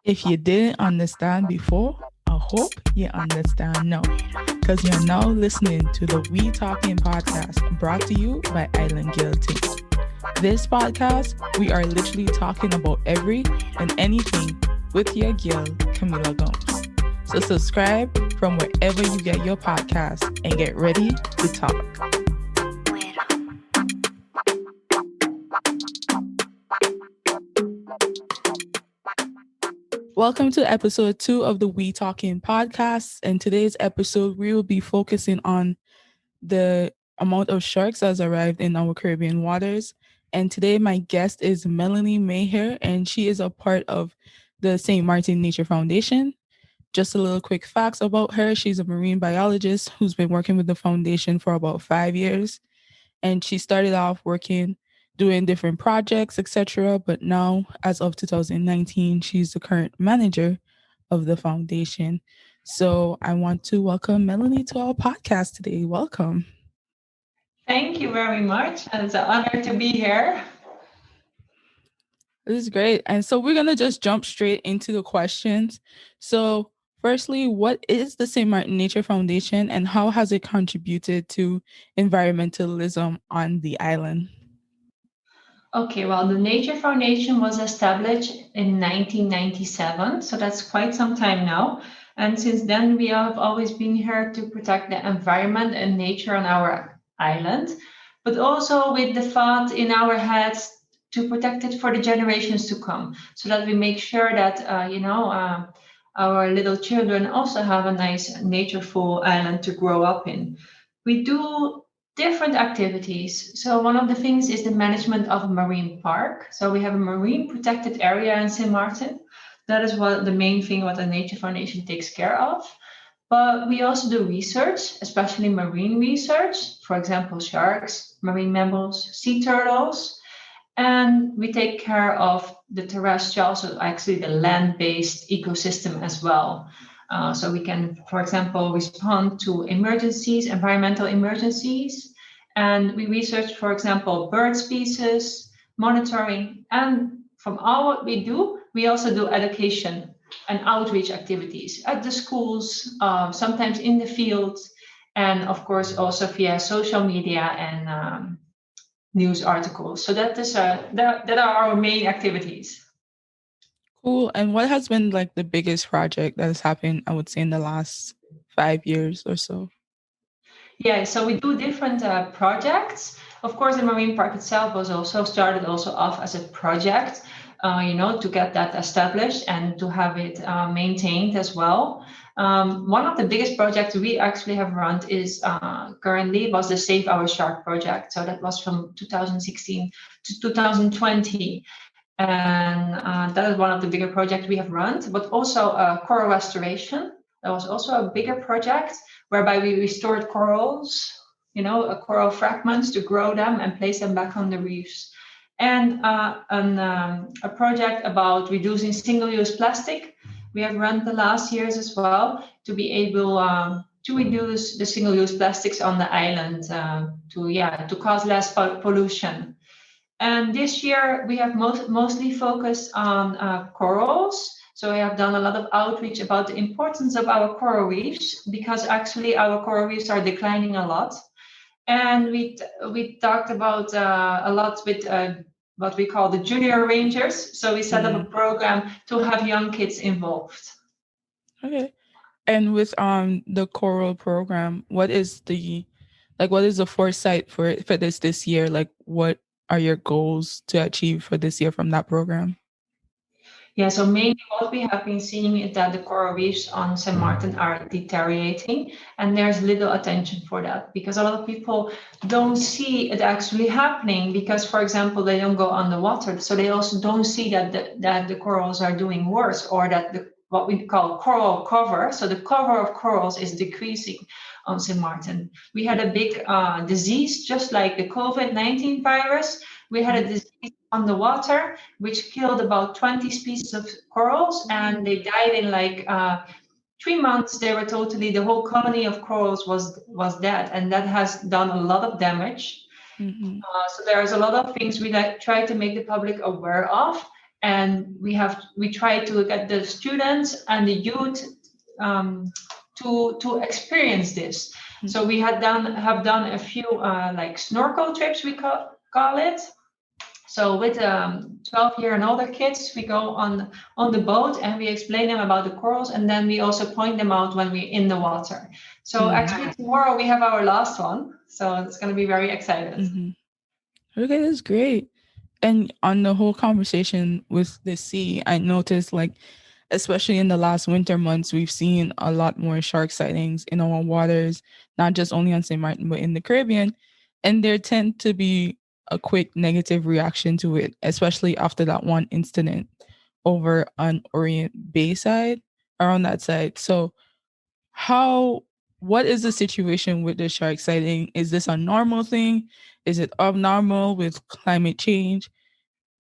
If you didn't understand before, I hope you understand now. Because you're now listening to the We Talkin Podcast brought to you by Island Girl Team. This podcast, we are literally talking about every and anything with your girl, Camila Gomes. So subscribe from wherever you get your podcast and get ready to talk. Welcome to episode 2 of the We Talkin Podcast. In today's episode, we will be focusing on the amount of sharks that has arrived in our Caribbean waters. And today, my guest is Melanie Meijer, and she is a part of the Maarten Nature Foundation. Just a little quick facts about her. She's a marine biologist who's been working with the foundation for about 5 years. And she started off doing different projects, etc. But now, as of 2019, she's the current manager of the foundation. So I want to welcome Melanie to our podcast today. Welcome. Thank you very much. It's an honor to be here. This is great. And so we're going to just jump straight into the questions. So firstly, what is the St. Maarten Nature Foundation and how has it contributed to environmentalism on the island? Okay, well, the Nature Foundation was established in 1997, so that's quite some time now. And since then, we have always been here to protect the environment and nature on our island, but also with the thought in our heads to protect it for the generations to come, so that we make sure that, our little children also have a nice natureful island to grow up in. We do different activities. So one of the things is the management of a marine park. So we have a marine protected area in St. Maarten. That is what the main thing what the Nature Foundation takes care of. But we also do research, especially marine research, for example, sharks, marine mammals, sea turtles. And we take care of the terrestrial, so actually the land-based ecosystem as well. So we can, for example, respond to emergencies, environmental emergencies. And we research, for example, bird species, monitoring. And from all what we do, we also do education and outreach activities at the schools, sometimes in the fields, and of course also via social media and news articles. So that are our main activities. Cool. And what has been like the biggest project that has happened, I would say, in the last 5 years or so? Yeah, so we do different projects. Of course, the marine park itself was also started off as a project, to get that established and to have it maintained as well. One of the biggest projects we actually have run is currently was the Save Our Shark project. So that was from 2016 to 2020. And that is one of the bigger projects we have run, but also coral restoration. That was also a bigger project whereby we restored corals, coral fragments to grow them and place them back on the reefs. And a project about reducing single-use plastic. We have run the last years as well to be able to reduce the single-use plastics on the island to cause less pollution. And this year we have mostly focused on corals. So we have done a lot of outreach about the importance of our coral reefs, because actually our coral reefs are declining a lot. And we talked about a lot with what we call the junior rangers. So we set up a program to have young kids involved. Okay. And with the coral program, what is the foresight for this year? Like, what are your goals to achieve for this year from that program? Yeah, so mainly what we have been seeing is that the coral reefs on St. Maarten are deteriorating, and there's little attention for that because a lot of people don't see it actually happening because, for example, they don't go underwater, so they also don't see that the corals are doing worse, or that what we call coral cover. So the cover of corals is decreasing on St. Maarten. We had a big disease, just like the COVID-19 virus. We had a disease on the water, which killed about 20 species of corals, and they died in 3 months. The whole colony of corals was dead, and that has done a lot of damage. So there's a lot of things we try to make the public aware of. and we try to get the students and the youth to experience this. So we have done a few like snorkel trips, we call it. So with 12-year and older kids, we go on the boat and we explain them about the corals, and then we also point them out when we're in the water. So actually tomorrow we have our last one, so it's going to be very excited. Okay, that's great. And on the whole conversation with the sea, I noticed, like, especially in the last winter months, we've seen a lot more shark sightings in our waters, not just only on St. Martin, but in the Caribbean. And there tend to be a quick negative reaction to it, especially after that one incident over on Orient Bay side, around that side. So what is the situation with the shark sighting? Is this a normal thing? Is it abnormal with climate change?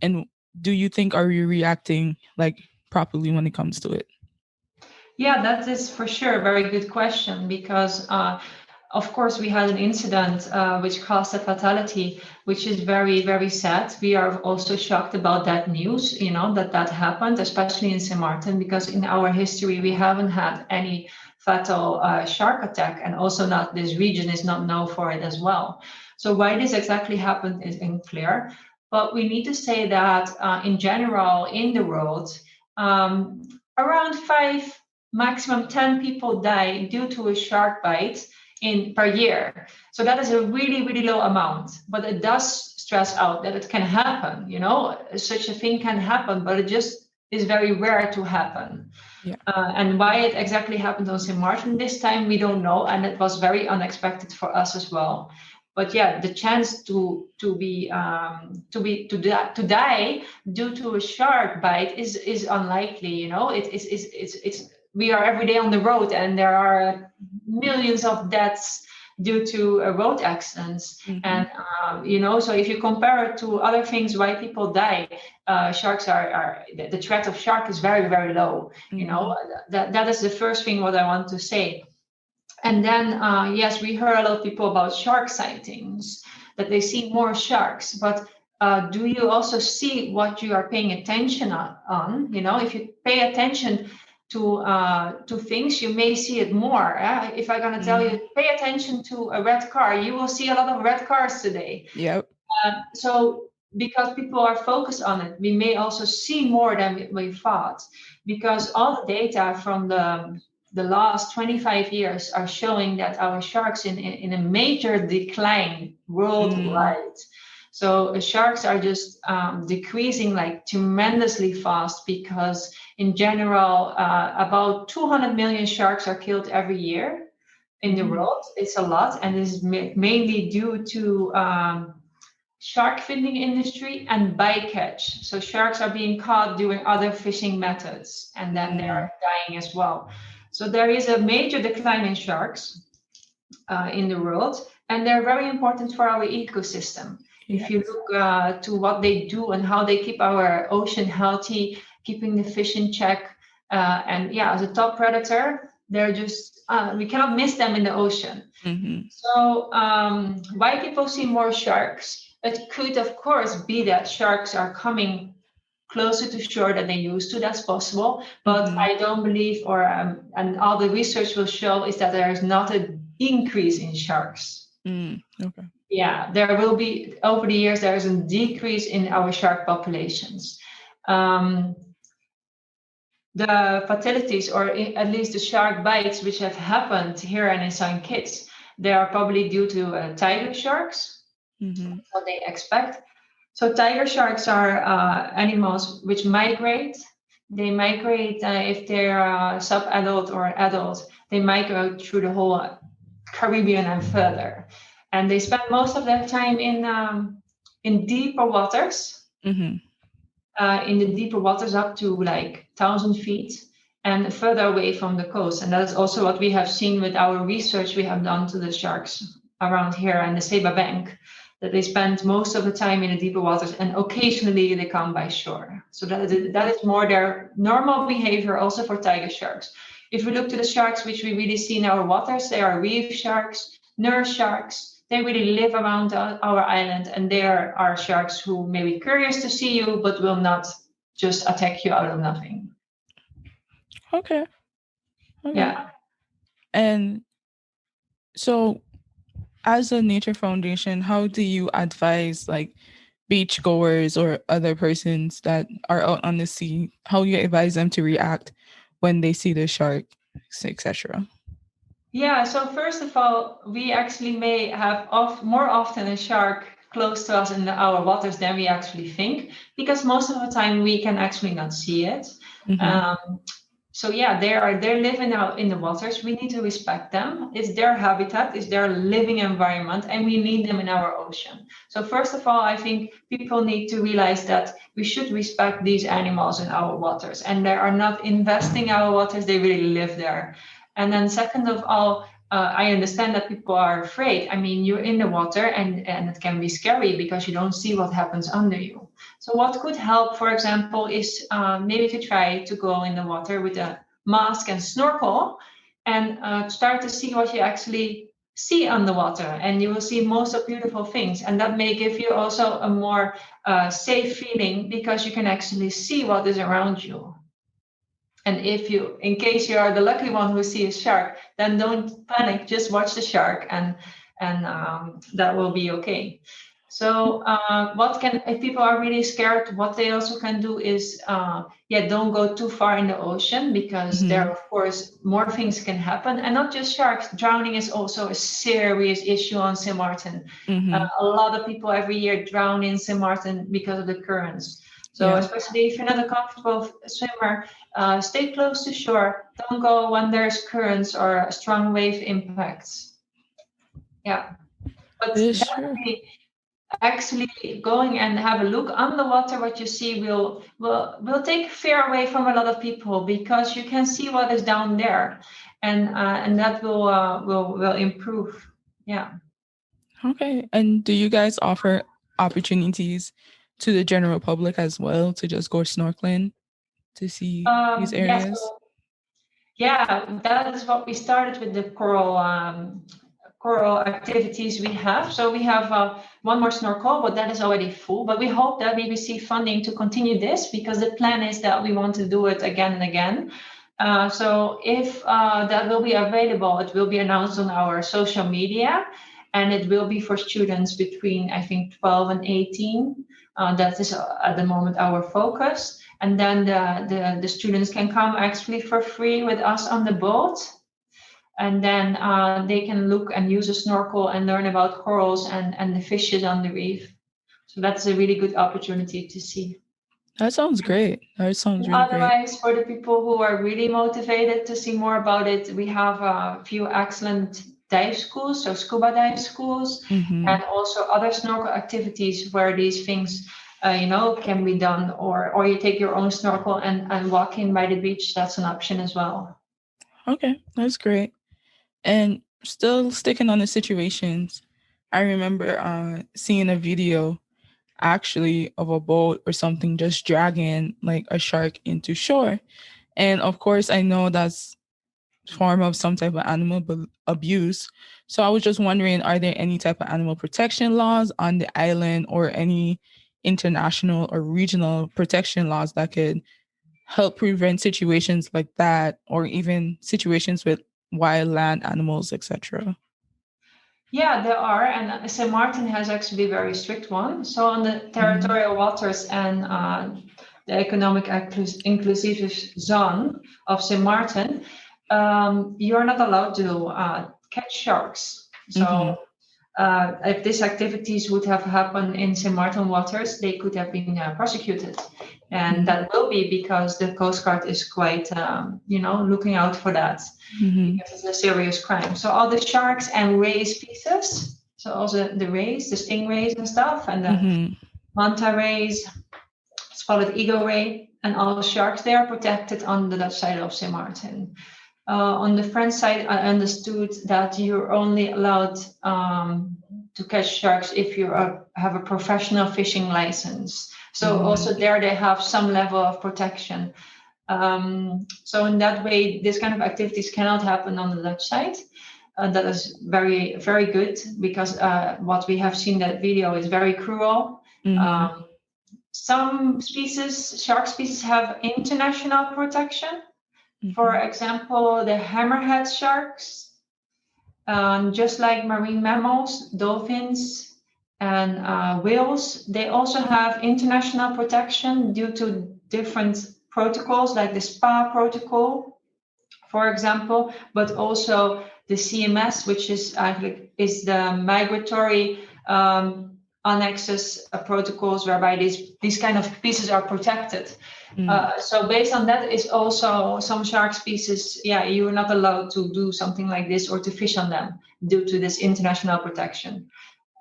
And do you think, are we reacting like properly when it comes to it? Yeah, that is for sure a very good question, because of course we had an incident which caused a fatality, which is very, very sad. We are also shocked about that news, that happened, especially in St. Martin, because in our history we haven't had any fatal shark attack, and also not, this region is not known for it as well. So why this exactly happened is unclear, but we need to say that in general in the world, around 5, maximum 10 people die due to a shark bite per year. So that is a really, really low amount, but it does stress out that it can happen, such a thing can happen, but it just is very rare to happen. Yeah. And why it exactly happened on St. Martin this time, we don't know. And it was very unexpected for us as well. But yeah, the chance to die due to a shark bite is unlikely. It's we are every day on the road, and there are millions of deaths due to road accidents. And so if you compare it to other things why people die, sharks are the threat of shark is very, very low. That is the first thing what I want to say. And then yes, we heard a lot of people about shark sightings, that they see more sharks, but do you also see what you are paying attention on? If you pay attention to things, you may see it more. If I'm going to tell you, pay attention to a red car, you will see a lot of red cars today. Yep. So because people are focused on it, we may also see more than we thought, because all the data from the last 25 years are showing that our sharks in a major decline worldwide. So sharks are just decreasing like tremendously fast, because in general, about 200 million sharks are killed every year in the world. It's a lot, and this is mainly due to shark finning industry and bycatch. So sharks are being caught doing other fishing methods, and then they are dying as well. So there is a major decline in sharks in the world, and they're very important for our ecosystem. If you look to what they do and how they keep our ocean healthy, keeping the fish in check, and yeah, as a top predator, they're just we cannot miss them in the ocean. So why people see more sharks? It could, of course, be that sharks are coming closer to shore than they used to. That's possible, but I don't believe, and all the research will show, is that there is not an increase in sharks. Okay. Yeah, there will be, over the years, there is a decrease in our shark populations. The fatalities, or at least the shark bites which have happened here in St. Kitts, they are probably due to tiger sharks, what they expect. So tiger sharks are animals which migrate. They migrate if they're sub-adult or adult. They migrate through the whole Caribbean and further, and they spend most of their time in deeper waters. In the deeper waters, up to like 1,000 feet, and further away from the coast. And that is also what we have seen with our research we have done to the sharks around here and the Seba Bank, that they spend most of the time in the deeper waters, and occasionally they come by shore. So that is more their normal behavior, also for tiger sharks. If we look to the sharks which we really see in our waters, they are reef sharks, nurse sharks. They really live around our island, and they are sharks who may be curious to see you, but will not just attack you out of nothing. Okay. Yeah. And so, as a nature foundation, how do you advise like beachgoers or other persons that are out on the sea? How you advise them to react when they see the shark, etc.? Yeah, so first of all, we actually may have more often a shark close to us in our waters than we actually think, because most of the time we can actually not see it. Mm-hmm. So yeah, they're living out in the waters. We need to respect them. It's their habitat, it's their living environment, and we need them in our ocean. So first of all, I think people need to realize that we should respect these animals in our waters, and they are not investing our waters, they really live there. And then second of all, I understand that people are afraid. I mean, you're in the water and it can be scary because you don't see what happens under you. So what could help, for example, is maybe to try to go in the water with a mask and snorkel and start to see what you actually see underwater. And you will see most of beautiful things. And that may give you also a more safe feeling because you can actually see what is around you. And in case you are the lucky one who sees a shark, then don't panic. Just watch the shark, and that will be okay. So, if people are really scared, what they also can do is, don't go too far in the ocean because there, of course, more things can happen, and not just sharks. Drowning is also a serious issue on St. Maarten. A lot of people every year drown in St. Maarten because of the currents. So especially if you're not a comfortable swimmer, stay close to shore. Don't go when there's currents or strong wave impacts. Yeah, but definitely, actually going and have a look underwater, what you see will take fear away from a lot of people because you can see what is down there, and that will improve. Yeah. Okay. And do you guys offer opportunities to the general public as well to just go snorkeling to see these Yes. areas? Yeah, that is what we started with the coral activities we have. So we have one more snorkel, but that is already full. But we hope that we receive funding to continue this because the plan is that we want to do it again and again. So if that will be available, it will be announced on our social media, and it will be for students between, I think, 12 and 18. That is at the moment our focus. And then the students can come actually for free with us on the boat. And then they can look and use a snorkel and learn about corals and the fishes on the reef. So that's a really good opportunity to see. That sounds great. That sounds really great. Otherwise, for the people who are really motivated to see more about it, we have a few excellent dive schools, so scuba dive schools, and also other snorkel activities where these things, can be done, or you take your own snorkel and walk in by the beach. That's an option as well. Okay, that's great. And still sticking on the situations, I remember seeing a video actually of a boat or something just dragging like a shark into shore. And of course, I know that's form of some type of animal abuse. So I was just wondering, are there any type of animal protection laws on the island or any international or regional protection laws that could help prevent situations like that, or even situations with wild land animals, etc.? Yeah, there are, and St. Maarten has actually a very strict one. So on the territorial waters and the economic inclusive zone of St. Maarten, you're not allowed to catch sharks. So if these activities would have happened in St. Maarten waters, they could have been prosecuted. And that will be because the Coast Guard is quite, looking out for that because it's a serious crime. So all the sharks and ray species, so also the rays, the stingrays and stuff, and the manta rays, spotted eagle ray, and all sharks, they are protected on the Dutch side of St. Maarten. On the French side, I understood that you're only allowed to catch sharks if you have a professional fishing license. So also there they have some level of protection. So in that way, this kind of activities cannot happen on the Dutch side. That is very, very good because what we have seen that video is very cruel. some shark species have international protection. For example, the hammerhead sharks, just like marine mammals, dolphins, and whales, they also have international protection due to different protocols, like the SPA protocol, for example, but also the CMS, which is actually the migratory annexes protocols whereby these kind of species are protected. So based on that is also some shark species, you are not allowed to do something like this or to fish on them due to this international protection.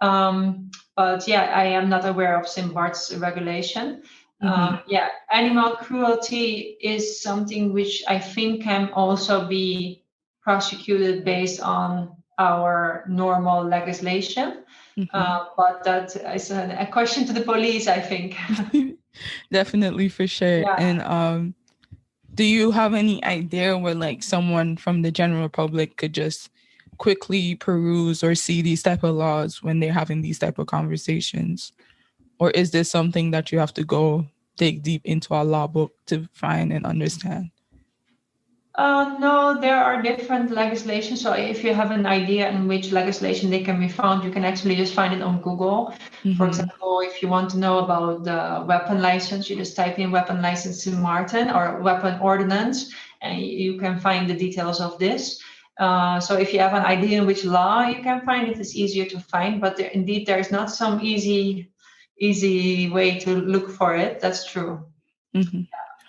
But I am not aware of SIMBART's regulation. Animal cruelty is something which I think can also be prosecuted based on our normal legislation. But that is a question to the police, I think. Definitely, for sure. Yeah. And do you have any idea where like someone from the general public could just quickly peruse or see these type of laws when they're having these type of conversations? Or is this something that you have to go dig deep into a law book to find and understand? No, there are different legislation. So if you have an idea in which legislation they can be found, you can actually just find it on Google. For example, if you want to know about the weapon license, you just type in weapon license in Maarten or weapon ordinance, and you can find the details of this. So if you have an idea in which law you can find it, is easier to find. But there is not some easy way to look for it. That's true.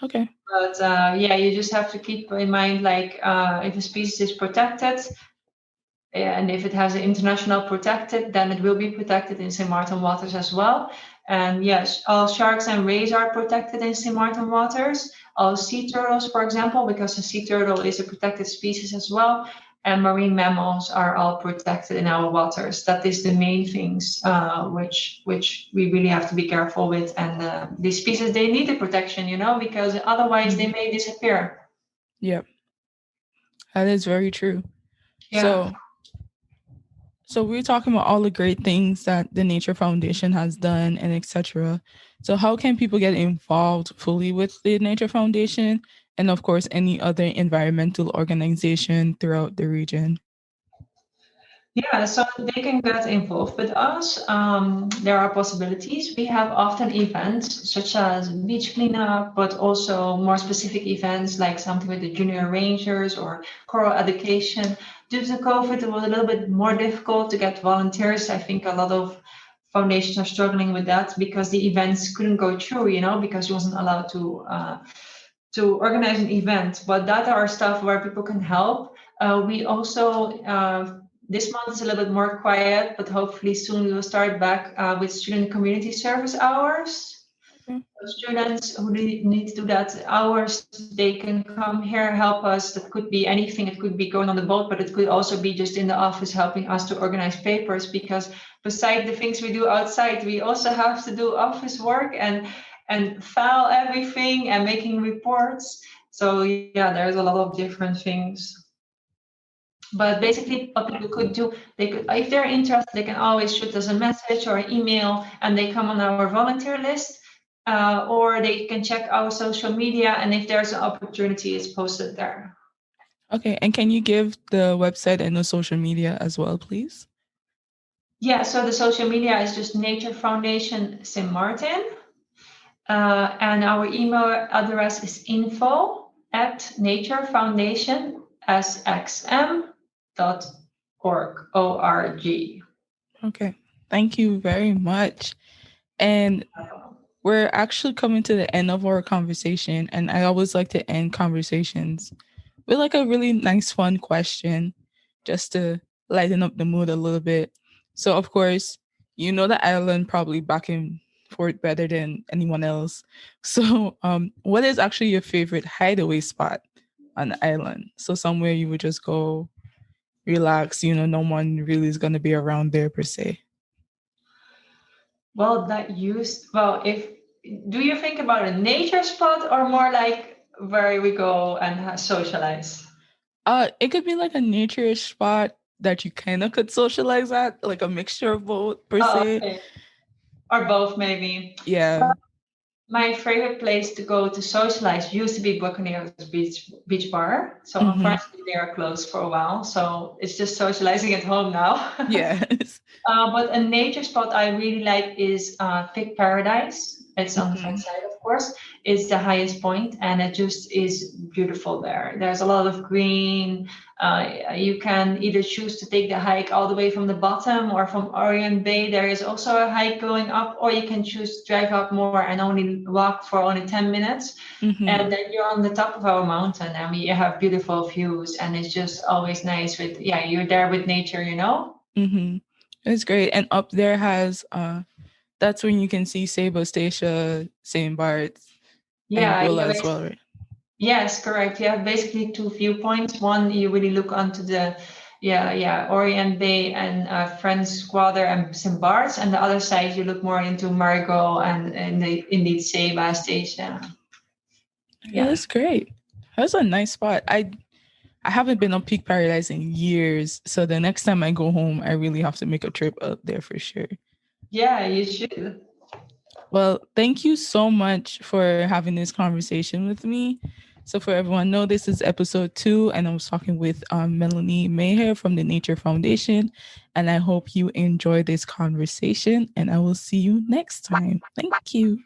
Okay. But you just have to keep in mind, like if a species is protected, and if it has an international protected, then it will be protected in St. Maarten waters as well. And yes, all sharks and rays are protected in St. Maarten waters. All sea turtles, for example, because the sea turtle is a protected species as well. And marine mammals are all protected in our waters. That is the main things which we really have to be careful with. And these species, they need the protection, because otherwise they may disappear. Yep. That is very true. Yeah. So we're talking about all the great things that the Nature Foundation has done and etc. So how can people get involved fully with the Nature Foundation and of course any other environmental organization throughout the region? Yeah, so they can get involved with us. There are possibilities. We have often events such as beach cleanup, but also more specific events like something with the junior rangers or coral education. Due to COVID, it was a little bit more difficult to get volunteers. I think a lot of foundations are struggling with that because the events couldn't go through, because you wasn't allowed to organize an event. But that are stuff where people can help. We also this month is a little bit more quiet, but hopefully soon we will start back with student community service hours. Okay. Students who need to do that hours, they can come here, help us. That could be anything. It could be going on the boat, but it could also be just in the office helping us to organize papers, because beside the things we do outside, we also have to do office work and file everything and making reports. So there's a lot of different things. But basically, what people could do, they could, if they're interested, they can always shoot us a message or an email, and they come on our volunteer list, or they can check our social media, and if there's an opportunity, it's posted there. Okay, and can you give the website and the social media as well, please? Yeah, so the social media is just Nature Foundation St. Maarten, and our email address is info@naturefoundationsxm.org. Okay, thank you very much. And we're actually coming to the end of our conversation, and I always like to end conversations with like a really nice, fun question just to lighten up the mood a little bit. So, of course, you know the island probably back and forth better than anyone else. So, what is actually your favorite hideaway spot on the island? So, somewhere you would just go relax, no one really is going to be around there per se. Well, if do you think about a nature spot or more like where we go and socialize? It could be like a nature spot that you kind of could socialize at, like a mixture of both per se. Okay. Or both, maybe. Yeah. My favorite place to go to socialize used to be Buccaneers Beach Bar. So Mm-hmm. unfortunately, they are closed for a while. So it's just socializing at home now. Yes. But a nature spot I really like is Pig Paradise. It's on the Mm-hmm. front side, of course. It's the highest point, and it just is beautiful there. There's a lot of green. You can either choose to take the hike all the way from the bottom or from Orient Bay. There is also a hike going up, or you can choose to drive up more and only walk for only 10 minutes. Mm-hmm. And then you're on the top of our mountain, and we have beautiful views, and it's just always nice with, yeah, you're there with nature, you know? Mm-hmm. It's great. And up there has that's when you can see Sabo Statia, St. Bart's, and Yeah, Willa as well, right? yes, correct. You have basically two viewpoints. One, you really look onto the, yeah, Orient Bay and French Quarter and St. Bart's, and the other side you look more into Marigot and the indeed Seba station. Yeah, Yeah. that's great. That's a nice spot. I haven't been on Peak Paradise in years, so the next time I go home, I really have to make a trip up there for sure. Yeah, you should. Well, thank you so much for having this conversation with me. So, for everyone, know this is episode 2, and I was talking with Melanie Meijer from the Nature Foundation. And I hope you enjoy this conversation, and I will see you next time. Thank you.